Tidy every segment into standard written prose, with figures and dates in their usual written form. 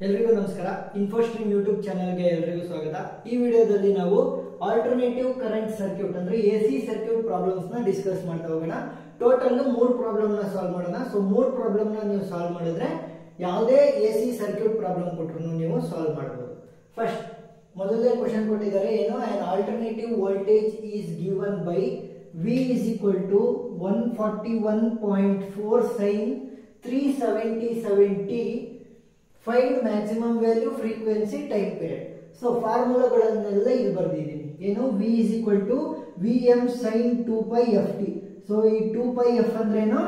ಎಲ್ರಿಗೂ ನಮಸ್ಕಾರ. ಇನ್ಫೋಸ್ಟ್ರೀಮ್ ಯೂಟ್ಯೂಬ್ ಚಾನೆಲ್ಗೆ ಎಲ್ರಿಗೂ ಸ್ವಾಗತ. ಈ ವಿಡಿಯೋದಲ್ಲಿ ನಾವು ಆಲ್ಟರ್ನೇಟಿವ್ ಕರೆಂಟ್ ಸರ್ಕ್ಯೂಟ್ ಅಂದ್ರೆ ಎಸಿ ಸರ್ಕ್ಯೂಟ್ ಪ್ರಾಬ್ಲಮ್ಸ್ ನ ಡಿಸ್ಕಸ್ ಮಾಡ್ತಾ ಹೋಗೋಣ. ಟೋಟಲ್ 3 ಪ್ರಾಬ್ಲಮ್ ನ ಸಾಲ್ವ್ ಮಾಡೋಣ. ಸೊ 3 ಪ್ರಾಬ್ಲಮ್ ನ ನೀವು ಸಾಲ್ವ್ ಮಾಡಿದ್ರೆ ಯಾವುದೇ ಎಸಿ ಸರ್ಕ್ಯೂಟ್ ಪ್ರಾಬ್ಲಮ್ ಕೊಟ್ಟರು ನೀವು ಸಾಲ್ವ್ ಮಾಡಬಹುದು. ಫಸ್ಟ್ ಮೊದಲನೇ ಕ್ವೆಶ್ಚನ್ ಕೊಟ್ಟಿದ್ದಾರೆ, ಏನು an alternative voltage is given by V is equal to 141.4 sin 377t. Find maximum value, frequency, time period. So ಫಾರ್ಮುಲಾಗಳನ್ನೆಲ್ಲ ಇಲ್ಲಿ ಬರೆದಿದ್ದೀನಿ. ಏನು V is equal to Vm sin 2 pi ft. So ಈ 2 pi f ಅಂದ್ರೇನು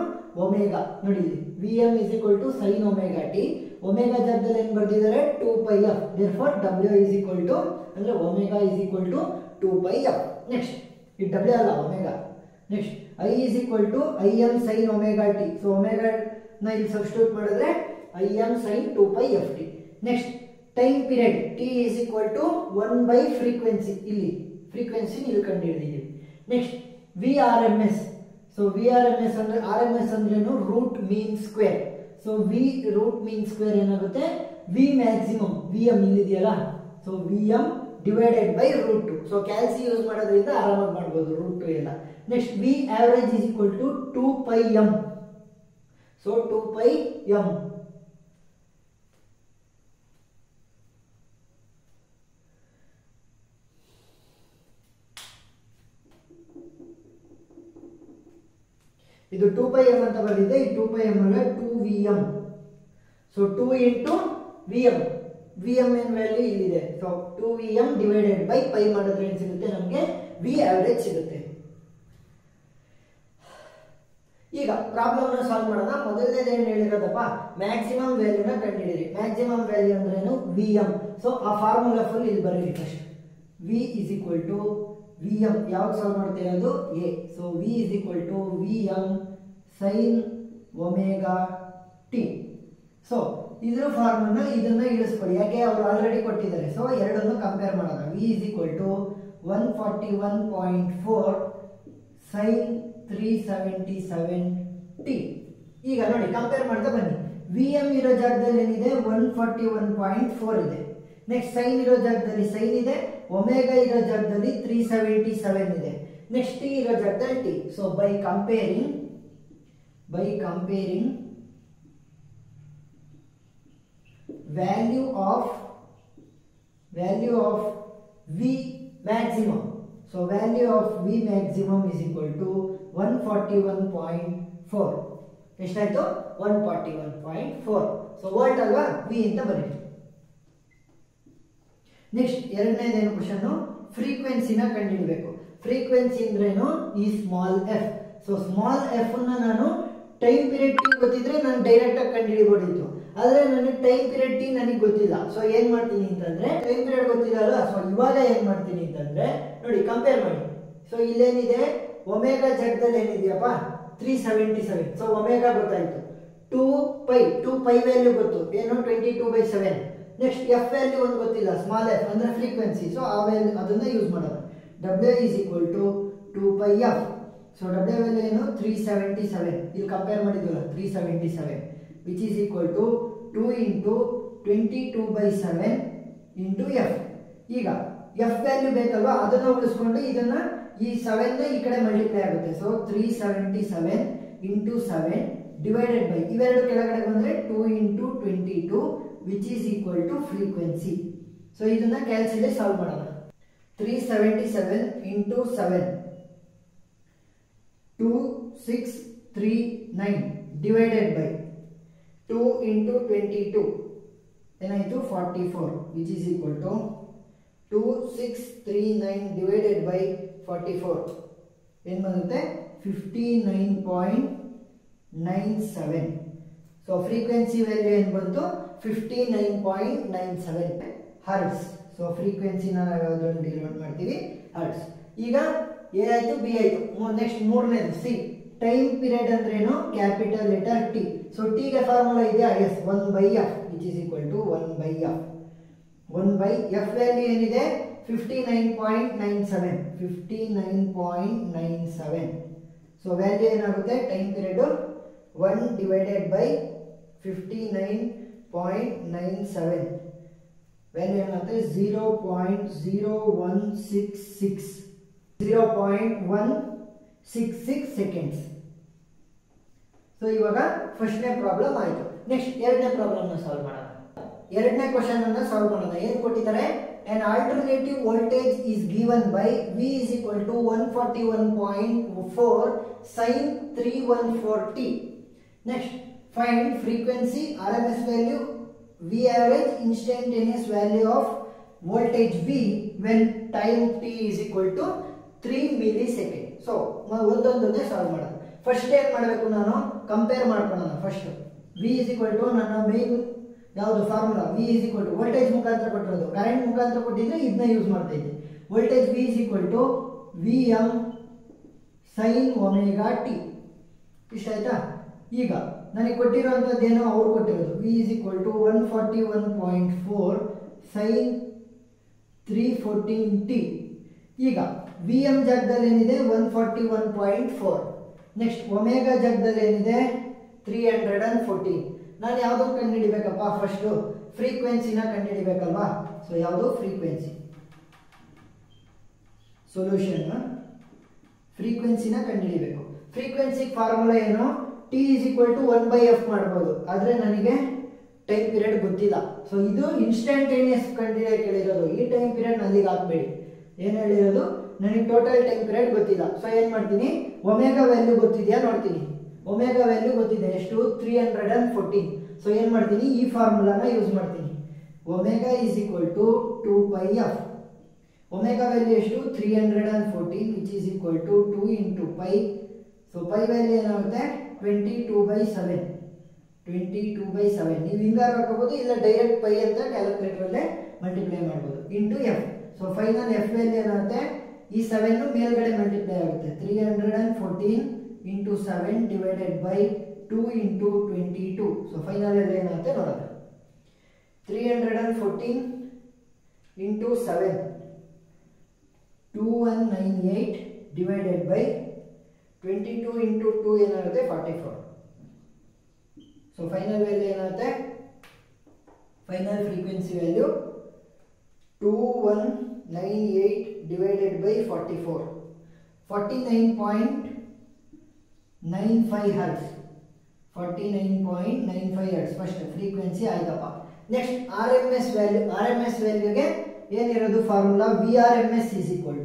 omega. ನೋಡಿ Vm is equal to sin omega t. Omega ಜಾಗದಲ್ಲಿ ಏನು ಬರೆದಿದ್ದಾರೆ 2 pi f. Therefore W is equal to ಅಂದ್ರೆ omega is equal to 2 pi f. Next ಈ W ಅಲ್ಲ omega. Next I is equal to Im sin omega t. So omega ನ ಇಲ್ಲಿ substitute ಮಾಡಿದ್ರೆ Im sin 2 pi ft. Next time period t is equal to 1 by frequency. ಇಲ್ಲಿ frequency ಇಲ್ಲಿ ಕಂಡುಹಿಡಿದಿದ್ದೀವಿ. Next Vrms. So Vrms ಅಂದ್ರೆ RMS ಅಂದ್ರೇನು root mean square. So V root mean square ಏನಾಗುತ್ತೆ V maximum Vm ಇಲ್ಲಿದೆಯಲ್ಲ, so Vm divided by root 2. So calci use ಮಾಡೋದ್ರಿಂದ ಆರಾಮಾಗಿ ಮಾಡಬಹುದು root 2 ಎಲ್ಲ. Next V average is equal to 2 pi m. So 2 pi m. ಇದು 2 pi m ಅಂತ ಬಂದಿದೆ. ಈ 2 pi m ಅಂದ್ರೆ 2Vm. So 2 into Vm. Vm ಏನ್ ವ್ಯಾಲ್ಯೂ ಇಲ್ಲಿದೆ. So 2Vm divided by pi ಮಾಡಿದ್ರೆ ಏನು ಸಿಗುತ್ತೆ ನಮಗೆ V average ಸಿಗುತ್ತೆ. ಈಗ ಪ್ರಾಬ್ಲಮ್ ನ ಸಾಲ್ವ್ ಮಾಡೋಣ. ಮೊದಲನೇದು ಏನು ಹೇಳಿರೋದಪ್ಪ, ಮ್ಯಾಕ್ಸಿಮಮ್ ವ್ಯಾಲ್ಯೂನ ಕಂಡುಹಿಡಿಯಿರಿ. ಮ್ಯಾಕ್ಸಿಮಮ್ ವ್ಯಾಲ್ಯೂ ಅಂದ್ರೇನು Vm. ಸೊ ಆ ಫಾರ್ಮುಲಾ ಫುಲ್ ಇಲ್ಲಿ ಬರೀರಿ first. V is equal to Vm ಯಾವಾಗ ಸಾಲ್ವ್ ಮಾಡ್ತಾ ಇರೋದು A. So V is equal to Vm sin omega t. So ಇದ್ರ ಫಾರ್ಮನ್ನ ಇದನ್ನ ಇಳಿಸ್ಕೊಳ್ಳಿ, ಯಾಕೆ ಅವರು ಆಲ್ರೆಡಿ ಕೊಟ್ಟಿದ್ದಾರೆ. ಸೊ ಎರಡನ್ನು ಕಂಪೇರ್ ಮಾಡೋಣ. V is equal to 141.4 sin 377t. ಈಗ ನೋಡಿ ಕಂಪೇರ್ ಮಾಡ್ತಾ ಬನ್ನಿ. Vm ಇರೋ ಜಾಗದಲ್ಲಿ ಏನಿದೆ 141.4 ಇದೆ. ನೆಕ್ಸ್ಟ್ ಸೈನ್ ಇರೋ ಜಾಗದಲ್ಲಿ ಸೈನ್ ಇದೆ, ಒಮೆಗಾ ಇರೋ ಜಾಗದಲ್ಲಿ 377 ಇದೆ. ನೆಕ್ಸ್ಟ್ ಟಿ ಇರೋ ಜಾಗದಲ್ಲಿ T. So by comparing value of V maximum. So value of V maximum is equal to 141.4. ಎಷ್ಟಾಯ್ತು 141.4. ಸೊ ವೋಲ್ಟ್ ಅಲ್ವಾ, V ಅಂತ ಬರೀರಿ. ನೆಕ್ಸ್ಟ್ ಎರಡನೇದೇನು ಕ್ವಶನ್, ಫ್ರೀಕ್ವೆನ್ಸಿನ ಕಂಡುಹಿಡಬೇಕು. ಫ್ರೀಕ್ವೆನ್ಸಿ ಅಂದ್ರೇನು ಈ small F. So small F ನ ನಾನು ಟೈಮ್ ಪೀರಿಯಡ್ ಟಿ ಗೊತ್ತಿದ್ರೆ ನಾನು ಡೈರೆಕ್ಟ್ ಆಗಿ ಕಂಡುಹಿಡಿಬೋದಿತ್ತು. ಆದ್ರೆ ನನಗೆ ಟೈಮ್ ಪೀರಿಯಡ್ ಟಿ ನನಗೆ ಗೊತ್ತಿಲ್ಲ. ಸೊ ಏನ್ ಮಾಡ್ತೀನಿ ಅಂತಂದ್ರೆ ಟೈಮ್ ಪೀರಿಯಡ್ ಗೊತ್ತಿಲ್ಲ. ಸೊ ಇವಾಗ ಏನ್ ಮಾಡ್ತೀನಿ ಅಂತಂದ್ರೆ ನೋಡಿ ಕಂಪೇರ್ ಮಾಡಿ. ಸೊ ಇಲ್ಲೇನಿದೆ ಒಮೆಗಾ ಜಾಗದಲ್ಲಿ ಏನಿದೆಯಪ್ಪ 377. ಸೊ ಒಮೆಗಾ ಗೊತ್ತಾಯ್ತು. 2 ಪೈ ವ್ಯಾಲ್ಯೂ ಗೊತ್ತು, ಏನು 22/7. ನೆಕ್ಸ್ಟ್ ಎಫ್ ವ್ಯಾಲ್ಯೂ ಒಂದು ಗೊತ್ತಿಲ್ಲ, ಸ್ಮಾಲ್ ಎಫ್ ಅಂದ್ರೆ ಫ್ರೀಕ್ವೆನ್ಸಿ. ಸೊ ಆ ವ್ಯಾಲ್ಯೂ ಅದನ್ನ ಯೂಸ್ ಮಾಡೋಣ. W is equal to 2 pi f. So W value ಏನು 377. ಇಲ್ಲಿ compare ಮಾಡಿದ್ವಲ್ಲ 377 which is equal to 2 into 22/7 into f. ಈಗ f ವ್ಯಾಲ್ಯೂ ಬೇಕಲ್ವಾ, ಅದನ್ನ ಉಳಿಸ್ಕೊಂಡು ಇದನ್ನ ಈ 7 ನ ಈ ಕಡೆ ಮಲ್ಟಿಪ್ಲೈ ಆಗುತ್ತೆ. ಸೊ 377 into 7 ಡಿವೈಡೆಡ್ ಬೈ ಇವೆರಡು ಕೆಳಗಡೆ ಬಂದ್ರೆ 2 into 22 which is equal to frequency. So ಇದನ್ನ ಕ್ಯಾಲ್ಸಿಯಲ್ಲಿ ಸಾಲ್ವ್ ಮಾಡೋಣ. 377 into 7 2639 divided by 2 into 22 ಏನಾಯ್ತು 44 which is equal to 2639 divided by 44 ಏನು ಬರುತ್ತೆ 59.97. ಸೊ ಫ್ರೀಕ್ವೆನ್ಸಿ ವ್ಯಾಲ್ಯೂ ಏನು ಬಂತು 59.97 ಹರ್ಟ್ಸ್. ಸೊ ಫ್ರೀಕ್ವೆನ್ಸಿನ ಯಾವುದರಲ್ಲಿ ಡಿನೋಟ್ ಮಾಡ್ತೀವಿ ಹರ್ಟ್ಸ್. ಈಗ ಎ ಆಯ್ತು, ಬಿ ಆಯ್ತು. ನೆಕ್ಸ್ಟ್ ಮೂರನೇದು ಸಿ. ಟೈಮ್ ಪೀರಿಯಡ್ ಅಂದ್ರೇನು capital letter T. So T ಗೆ ಫಾರ್ಮುಲಾ ಇದೆ as 1/f which is equal to 1/f. 1/f value ಏನಿದೆ 59.97. ಸೊ ವ್ಯಾಲ್ಯೂ ಏನಾಗುತ್ತೆ time period 1 divided by 59 0.97 value ಏನಾಗುತ್ತೆ 0.166 ಸೆಕೆಂಡ್ಸ್. ಸೊ ಇವಾಗ ಫಸ್ಟ್ನೇ ಪ್ರಾಬ್ಲಮ್ ಆಯಿತು. ನೆಕ್ಸ್ಟ್ ಎರಡನೇ ಪ್ರಾಬ್ಲಮ್ನ ಸಾಲ್ವ್ ಮಾಡೋಣ. ಎರಡನೇ ಕ್ವಶನ್ ಅನ್ನ ಸಾಲ್ವ್ ಮಾಡೋಣ. ಏನು ಕೊಟ್ಟಿದ್ದಾರೆ? an alternative voltage is given by V is equal to 141.4 sin 314t. Next, find frequency, RMS value, V average, instantaneous value of voltage V when time t is equal to 3 millisecond. So ಒಂದೊಂದನ್ನೇ solve ಮಾಡೋಣ. First ಏನು ಮಾಡಬೇಕು? ನಾನು compare ಮಾಡ್ಕೊಳ್ಳೋಣ. First V is equal to ನನ್ನ main ಯಾವುದು formula V is equal to voltage ಮುಖಾಂತರ ಕೊಟ್ಟಿರೋದು, current ಮುಖಾಂತರ ಕೊಟ್ಟಿದ್ರೆ ಇದನ್ನ ಯೂಸ್ ಮಾಡ್ತಾ ಇದ್ದೆ. Voltage V is equal to Vm sin omega t. ಇಷ್ಟ ಆಯ್ತಾ? ಈಗ ನನಗೆ ಕೊಟ್ಟಿರುವಂಥದ್ದು ಏನೋ ಅವ್ರು ಕೊಟ್ಟಿರೋದು V is equal to 141.4 sin 314t. ಈಗ Vm ಜಾಗದಲ್ಲಿ ಏನಿದೆ 141.4. ನೆಕ್ಸ್ಟ್ ಒಮೆಗಾ ಜಾಗದಲ್ಲಿ ಏನಿದೆ 314. ನಾನು ಯಾವುದನ್ನು ಕಂಡುಹಿಡಿಬೇಕಪ್ಪ? ಫಸ್ಟ್ ಫ್ರೀಕ್ವೆನ್ಸಿನ ಕಂಡುಹಿಡಿಬೇಕಲ್ವಾ? ಸೊ ಯಾವುದು? ಫ್ರೀಕ್ವೆನ್ಸಿ. ಸೊಲ್ಯೂಷನ್ ಫ್ರೀಕ್ವೆನ್ಸಿನ ಕಂಡುಹಿಡಿಬೇಕು. ಫ್ರೀಕ್ವೆನ್ಸಿ ಫಾರ್ಮುಲಾ ಏನು? T is equal to 1/f ಮಾಡ್ಬೋದು. ಆದರೆ ನನಗೆ ಟೈಮ್ ಪೀರಿಯಡ್ ಗೊತ್ತಿಲ್ಲ. ಸೊ ಇದು ಇನ್ಸ್ಟಂಟೇನಿಯಸ್ ಕಂಡುಹಿಡಿಯಕ್ಕೆ ಹೇಳಿರೋದು. ಈ ಟೈಮ್ ಪೀರಿಯಡ್ ಅಲ್ಲಿಗೆ ಹಾಕ್ಬೇಡಿ. ಏನು ಹೇಳಿರೋದು? ನನಗೆ ಟೋಟಲ್ ಟೈಮ್ ಪೀರಿಯಡ್ ಗೊತ್ತಿಲ್ಲ. ಸೊ ಏನು ಮಾಡ್ತೀನಿ? ಒಮೆಗಾ ವ್ಯಾಲ್ಯೂ ಗೊತ್ತಿದೆಯಾ ನೋಡ್ತೀನಿ. ಒಮೆಗಾ ವ್ಯಾಲ್ಯೂ ಗೊತ್ತಿದೆ ಎಷ್ಟು? 314. ಸೊ ಏನು ಮಾಡ್ತೀನಿ? ಈ ಫಾರ್ಮುಲಾನ ಯೂಸ್ ಮಾಡ್ತೀನಿ. Omega is equal to 2πf. Omega value ಎಷ್ಟು? 314 which is equal to 2 into pi. So pi value ಏನಾಗುತ್ತೆ? 22/7. 22/7 ನೀವು ಹಿಂಗಾರು ಹಾಕೋಬಹುದು, ಇಲ್ಲ ಡೈರೆಕ್ಟ್ ಪೈ ಅಂತ ಕ್ಯಾಲ್ಕುಲೇಟರಲ್ಲೇ ಮಲ್ಟಿಪ್ಲೈ ಮಾಡ್ಬೋದು. Into F. So final F value ಏನಾಗುತ್ತೆ? ಈ 7 ಮೇಲ್ಗಡೆ ಮಲ್ಟಿಪ್ಲೈ ಆಗುತ್ತೆ. 314 into 7 divided by 2 into 22. So final ಅಲ್ಲಿ ಏನಾಗುತ್ತೆ ನೋಡೋಣ. 314 ಇಂಟು 7 2198 ಡಿವೈಡೆಡ್ ಬೈ 22 ಇಂಟು 2 ಏನಾಗುತ್ತೆ? 44. ಸೊ ಫೈನಲ್ ವ್ಯಾಲ್ಯೂ ಏನಾಗುತ್ತೆ? Final frequency value 2198 divided by 44. 49.95 hertz. 49.95 hertz first frequency ಆಯ್ತಪ್ಪ. Next RMS value. RMS ವ್ಯಾಲ್ಯೂಗೆ ಏನಿರೋದು formula? VRMS is equal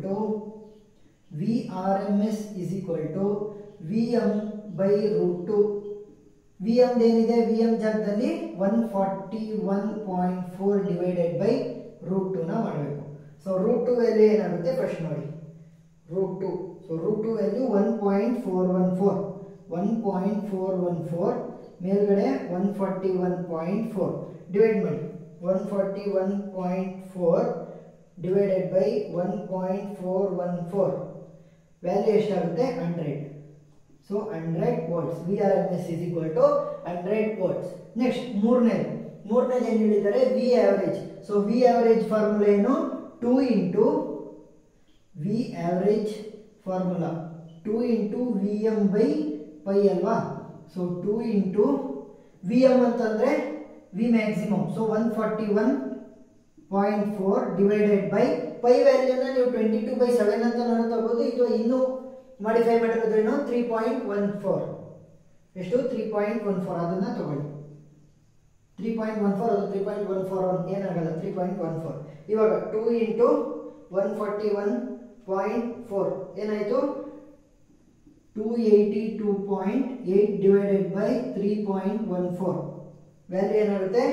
to Vm by root 2. Vm ಏನಿದೆ? Vm ಜಾಗದಲ್ಲಿ 141.4 ಡಿವೈಡೆಡ್ ಬೈ ರೂಟ್ 2 ನ ಮಾಡಬೇಕು. So root 2 value ಏನಾಗುತ್ತೆ first ನೋಡಿ. ರೂಟ್ 2. ಸೊ ರೂಟ್ 2 ವ್ಯಾಲ್ಯೂ 1.414 ಮೇಲ್ಗಡೆ 141.4 ಡಿವೈಡ್ ಮಾಡಿ. 141.4 ಡಿವೈಡೆಡ್ ಬೈ 1.414 ವ್ಯಾಲ್ಯೂ ಎಷ್ಟಾಗುತ್ತೆ? 100. So 100 volts. VRMS is equal to 100 volts. Next ಮೂರನೇದು ಏನು ಹೇಳಿದ್ದಾರೆ? V average. So V average formula ಏನು? 2 into V average formula 2 into Vm by pi ಅಲ್ವಾ? So 2 into Vm ಅಂತಂದ್ರೆ V maximum. So 141.4 divided by pi ವ್ಯಾಲ್ಯೂನ ನೀವು 22/7 ಅಂತ ನಾನು ತಗೋಬಹುದು. ಇದು ಇನ್ನೂ ಮಾಡಿಫೈ ಮಾಡಿರೋದ್ರೇನು? 3.14. ಎಷ್ಟು? 3.14. ಅದನ್ನ ತಗೊಳ್ಳಿ. 3.14 ಅದು 3.141 ಏನಾಗಲ್ಲ. 3.14. ಇವಾಗ 2 ಇಂಟು 141.4 ಏನಾಯಿತು? 282.8 ಡಿವೈಡೆಡ್ ಬೈ 3.14 ವ್ಯಾಲ್ಯೂ ಏನಾಗುತ್ತೆ?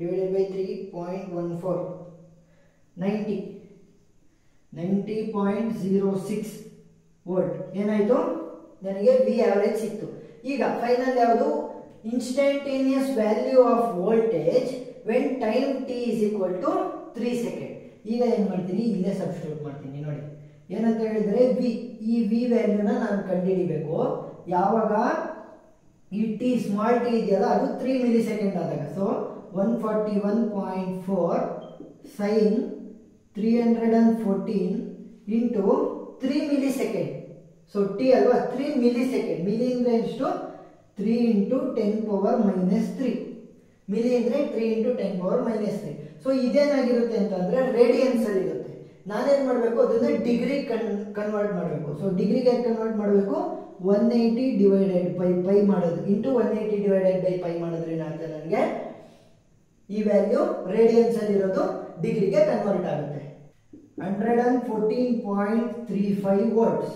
ಡಿವೈಡೆಡ್ ಬೈ 3.14 90.06 ವೋಲ್ಟ್ ಏನಾಯಿತು? ನನಗೆ ವಿ ಆವರೇಜ್ ಸಿಕ್ತು. ಈಗ ಫೈನಲ್ ಯಾವುದು? Instantaneous value of voltage when time T is equal to 3 second. ಈಗ ಏನು ಮಾಡ್ತೀನಿ? ಇಲ್ಲೇ ಸಬ್ಸ್ಟಿಟ್ಯೂಟ್ ಮಾಡ್ತೀನಿ. ನೋಡಿ ಏನಂತ ಹೇಳಿದರೆ ವಿ. ಈ ವಿ ವ್ಯಾಲ್ಯೂನ ನಾನು ಕಂಡುಹಿಡಿಬೇಕು ಯಾವಾಗ ಈ ಟಿ ಸ್ಮಾಲ್ ಟಿ ಇದೆಯಲ್ಲ ಅದು 3 ಮಿಲಿ ಸೆಕೆಂಡ್ ಆದಾಗ. So 141.4 sine 314 into 3 milli second. So T ಅಲ್ವಾ? 3 ಮಿಲಿ ಸೆಕೆಂಡ್. ಮಿಲಿ ಅಂದರೆ ಎಷ್ಟು? 3 ಇಂಟು 10⁻³ ಮಿಲಿ ಅಂದರೆ 3 × 10⁻³ ಸೊ ಇದೇನಾಗಿರುತ್ತೆ ಅಂತಂದರೆ ರೇಡಿಯನ್ಸ್ ಅಲ್ಲಿ ಇರುತ್ತೆ. ನಾನೇನು ಮಾಡಬೇಕು ಅದನ್ನ ಡಿಗ್ರಿ ಕನ್ವರ್ಟ್ ಮಾಡಬೇಕು. ಸೊ ಡಿಗ್ರಿಗೆ ಕನ್ವರ್ಟ್ ಮಾಡಬೇಕು 180/π ಮಾಡೋದು ಇಂಟು 180/π ಮಾಡಿದ್ರೆ ಏನಾಗುತ್ತೆ ನನಗೆ ಈ ವ್ಯಾಲ್ಯೂ ರೇಡಿಯನ್ಸ್ ಅಲ್ಲಿ ಇರೋದು ಡಿಗ್ರಿಗೆ ಕನ್ವರ್ಟ್ ಆಗುತ್ತೆ. 114.35 ವೋಲ್ಟ್ಸ್.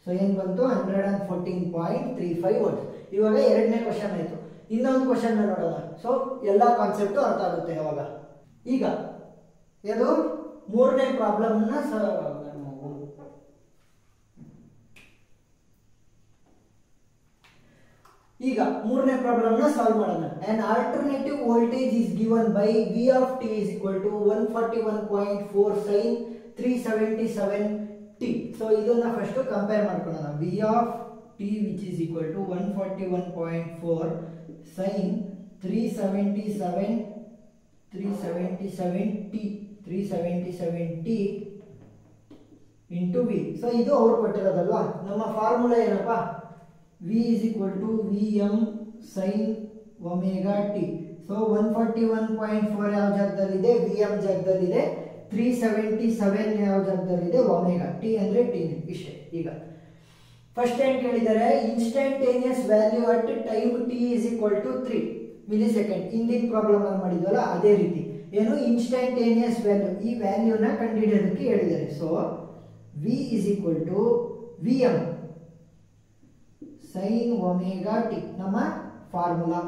ಸೊ ಏನು ಬಂತು 114.35 ವೋಲ್ಟ್ಸ್. ಇವಾಗ ಎರಡನೇ ಕ್ವಶನ್ ಆಯಿತು. ಇನ್ನೊಂದು ಕ್ವಶನ್ ನೋಡೋಣ. ಸೊ ಎಲ್ಲ ಕಾನ್ಸೆಪ್ಟು ಅರ್ಥ ಆಗುತ್ತೆ ಅವಾಗ. ಈಗ ಇದು ಮೂರನೇ ಪ್ರಾಬ್ಲಮ್ನ ಈಗ ಮೂರನೇ ಪ್ರಾಬ್ಲಮ್ನ ಸಾಲ್ವ್ ಮಾಡೋಣ. An alternative voltage is given by V of t is equal to 141.4 sin 377t. So ಇದನ್ನ ಫಸ್ಟ್ ಕಂಪೇರ್ ಮಾಡ್ಕೊಳ್ಳೋಣ. V of t which is equal to 141.4 sin 377t into V. So ಇದು ಅವ್ರು ಕೊಟ್ಟಿರೋದಲ್ವಾ. ನಮ್ಮ ಫಾರ್ಮುಲಾ ಏನಪ್ಪಾ V is equal to Vm sin omega t. So 141.4 ಯಾವ ಜಾಗದಲ್ಲಿದೆ Vm ಜಾಗದಲ್ಲಿದೆ, 377 ಯಾವ ಜಾಗದಲ್ಲಿದೆ omega T ಅಂದ್ರೆ T. ಇಷ್ಟೇ. ಈಗ ಫಸ್ಟ್ ಏನ್ ಕೇಳಿದ್ದಾರೆ instantaneous value at time t is equal to 3 millisecond. ಹಿಂದಿನ ಪ್ರಾಬ್ಲಮ್ ಅಲ್ಲಿ ಮಾಡಿದ್ವಲ್ಲ ಅದೇ ರೀತಿ ಏನು ಇನ್ಸ್ಟಂಟೇನಿಯಸ್ ವ್ಯಾಲ್ಯೂ ಈ ವ್ಯಾಲ್ಯೂನ ಕಂಡುಹಿಡಿಯೋದಕ್ಕೆ ಹೇಳಿದ್ದಾರೆ. So V is equal to Vm sin omega t ನಮ್ಮ ಫಾರ್ಮುಲಾ.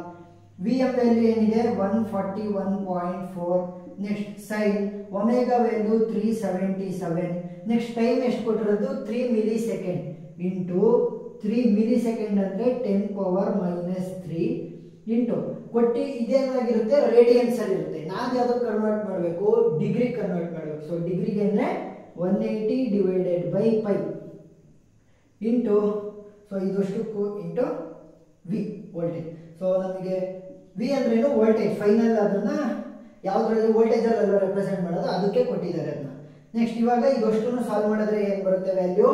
Vm ವ್ಯಾಲ್ಯೂ ಏನಿದೆ 141.4. Next sine omega value 377. Next time ಎಷ್ಟು ಕೊಟ್ಟಿರೋದು 3 ಮಿಲಿಸೆಕೆಂಡ್ ಇಂಟು 3 ಮಿಲಿಸೆಕೆಂಡ್ ಅಂದರೆ 10⁻³ ಇಂಟು ಕೊಟ್ಟು ಇದೇನಾಗಿರುತ್ತೆ ರೇಡಿಯನ್ಸ್ ಅಲ್ಲಿ ಇರುತ್ತೆ. ನಾನು ಯಾವ್ದಕ್ಕೆ ಕನ್ವರ್ಟ್ ಮಾಡಬೇಕು ಡಿಗ್ರಿ ಕನ್ವರ್ಟ್ ಮಾಡಬೇಕು. ಸೊ ಡಿಗ್ರಿಗೆ ಅಂದರೆ 180/π ಇಂಟು ಸೊ ಇದಷ್ಟಕ್ಕೂ ಇಂಟು ವಿ ವೋಲ್ಟೇಜ್. ಸೊ ನಮಗೆ ವಿ ಅಂದ್ರೇನು ವೋಲ್ಟೇಜ್ ಫೈನಲ್ ಅದನ್ನ ಯಾವುದರಲ್ಲಿ ವೋಲ್ಟೇಜಲ್ಲ ರೆಪ್ರೆಸೆಂಟ್ ಮಾಡೋದು ಅದಕ್ಕೆ ಕೊಟ್ಟಿದ್ದಾರೆ ಅದನ್ನ. ನೆಕ್ಸ್ಟ್ ಇವಾಗ ಇದಷ್ಟು ಸಾಲ್ವ್ ಮಾಡಿದ್ರೆ ಏನು ಬರುತ್ತೆ ವ್ಯಾಲ್ಯೂ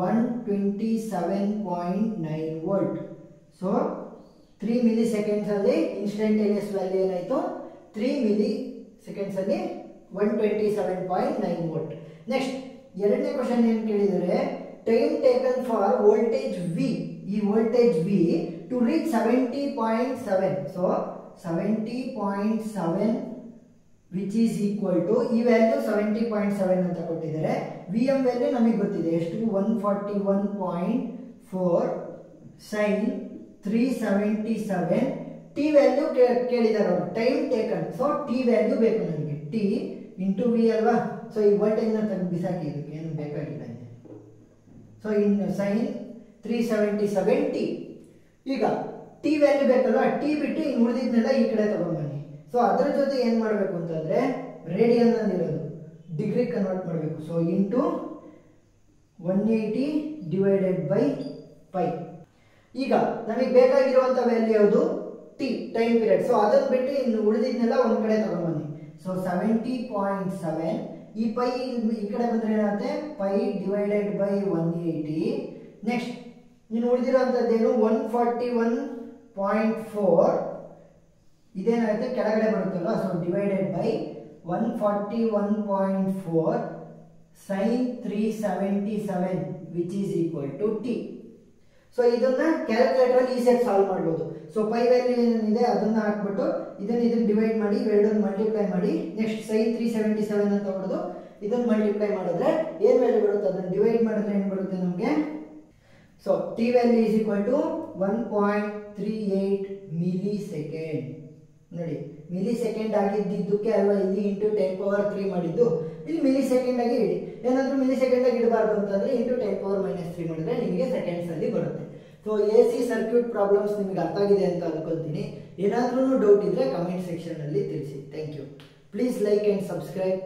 127.9 ವೋಲ್ಟ್. ಸೊ 3 ಮಿಲಿಸೆಕೆಂಡ್ಸ್ ಅಲ್ಲಿ ಇನ್ಸ್ಟಂಟೇನಿಯಸ್ ವ್ಯಾಲ್ಯೂ ಏನಾಯಿತು 3 ಮಿಲಿಸೆಕೆಂಡ್ಸ್ ಅಲ್ಲಿ 127.9 ವೋಲ್ಟ್. ನೆಕ್ಸ್ಟ್ ಎರಡನೇ ಕ್ವಶನ್ ಏನು ಕೇಳಿದರೆ time taken for voltage V ಈ voltage V to reach 70.7. So 70.7 which is equal to ಈ ವ್ಯಾಲ್ಯೂ 70.7 ಅಂತ ಕೊಟ್ಟಿದ್ದಾರೆ. ವಿ ಎಂ ವ್ಯಾಲ್ಯೂ ನಮಗೆ ಗೊತ್ತಿದೆ ಎಷ್ಟು 141.4 ಸೈನ್ 377. ಟಿ ವ್ಯಾಲ್ಯೂ ಕೇಳಿದ್ದಾರೆ ಅವರು time taken. So T value ಬೇಕು ನನಗೆ ಟಿ ಇಂಟು ವಿ ಅಲ್ವಾ. ಸೊ ಈ ವೋಲ್ಟೇಜ್ನ ತೆಗೆದು ಬಿಸಾಕಿ ಇದಕ್ಕೆ ಏನು ಬೇಕಾಗಿಲ್ಲ. So in sine 377t. ಈಗ ಟಿ ವ್ಯಾಲ್ಯೂ ಬೇಕಲ್ವಾ ಟಿ ಬಿಟ್ಟು ಇನ್ನು ಉಳಿದಿದ್ನೆಲ್ಲ ಈ ಕಡೆ ತಗೊಂಡ್ಬನ್ನಿ. ಸೊ ಅದರ ಜೊತೆ ಏನು ಮಾಡಬೇಕು ಅಂತಂದರೆ ರೇಡಿಯನ್ ಅಂದಿರೋದು ಡಿಗ್ರಿ ಕನ್ವರ್ಟ್ ಮಾಡಬೇಕು. So into 180/π. ಈಗ ನಮಗೆ ಬೇಕಾಗಿರುವಂಥ ವ್ಯಾಲ್ಯೂ ಯಾವುದು ಟಿ ಟೈಮ್ ಪೀರಿಯಡ್. ಸೊ ಅದನ್ನು ಬಿಟ್ಟು ಇನ್ನು ಉಳಿದಿದ್ನೆಲ್ಲ ಒಂದು ಕಡೆ ತಗೊಂಡ್ಬನ್ನಿ. ಸೊ 70.7 ಈ ಪೈ ಈ ಕಡೆ ಬಂದರೆ ಏನಾಗುತ್ತೆ π/180. ನೆಕ್ಸ್ಟ್ ಇನ್ನು ಉಳಿದಿರೋಂಥದ್ದೇನು 141.4 ಇದೇನಾಗುತ್ತೆ ಕೆಳಗಡೆ ಬರುತ್ತಲ್ಲ. So /141.4 sin 377 which is equal to T. So ಇದನ್ನ ಕ್ಯಾಲ್ಕುಲೇಟರ್ ಅಲ್ಲಿ ಈಸಿಯಾಗಿ ಸಾಲ್ವ್ ಮಾಡ್ಬೋದು. ಸೊ ಪೈ ವ್ಯಾಲ್ಯೂ ಏನಿದೆ ಅದನ್ನ ಹಾಕ್ಬಿಟ್ಟು ಇದನ್ನ ಡಿವೈಡ್ ಮಾಡಿ ಇವೆರಡನ್ನು ಮಲ್ಟಿಪ್ಲೈ ಮಾಡಿ ನೆಕ್ಸ್ಟ್ sin 377 ಅಂತ ಹೊಡೆದು ಇದನ್ನ ಮಲ್ಟಿಪ್ಲೈ ಮಾಡಿದ್ರೆ ಏನು ವ್ಯಾಲ್ಯೂ ಬರುತ್ತೆ ಅದನ್ನ ಡಿವೈಡ್ ಮಾಡಿದ್ರೆ ಏನು ಬರುತ್ತೆ ನಮಗೆ. So T value is equal to 1.38 millisecond. ನೋಡಿ ಮಿಲಿಸೆಕೆಂಡ್ ಆಗಿದ್ದಕ್ಕೆ ಅಲ್ವಾ ಇಲ್ಲಿ ಇಂಟು 10⁻³ ಮಾಡಿದ್ದು. ಇಲ್ಲಿ ಮಿಲಿಸೆಕೆಂಡ್ ಆಗಿ ಇಡಿ. ಏನಾದರೂ ಮಿಲಿಸೆಕೆಂಡ್ ಆಗಿ ಇಡಬಾರ್ದು ಅಂತಂದ್ರೆ ಇಂಟು 10⁻³ ಮಾಡಿದ್ರೆ ನಿಮಗೆ ಸೆಕೆಂಡ್ಸ್ ಅಲ್ಲಿ ಬರುತ್ತೆ. ಸೊ AC ಸರ್ಕ್ಯೂಟ್ ಪ್ರಾಬ್ಲಮ್ಸ್ ನಿಮಗೆ ಅರ್ಥ ಆಗಿದೆ ಅಂತ ಅನ್ಕೊಳ್ತೀನಿ. ಏನಾದ್ರೂ ಡೌಟ್ ಇದ್ರೆ ಕಮೆಂಟ್ ಸೆಕ್ಷನ್ ಅಲ್ಲಿ ತಿಳಿಸಿ. Thank you. Please like and subscribe.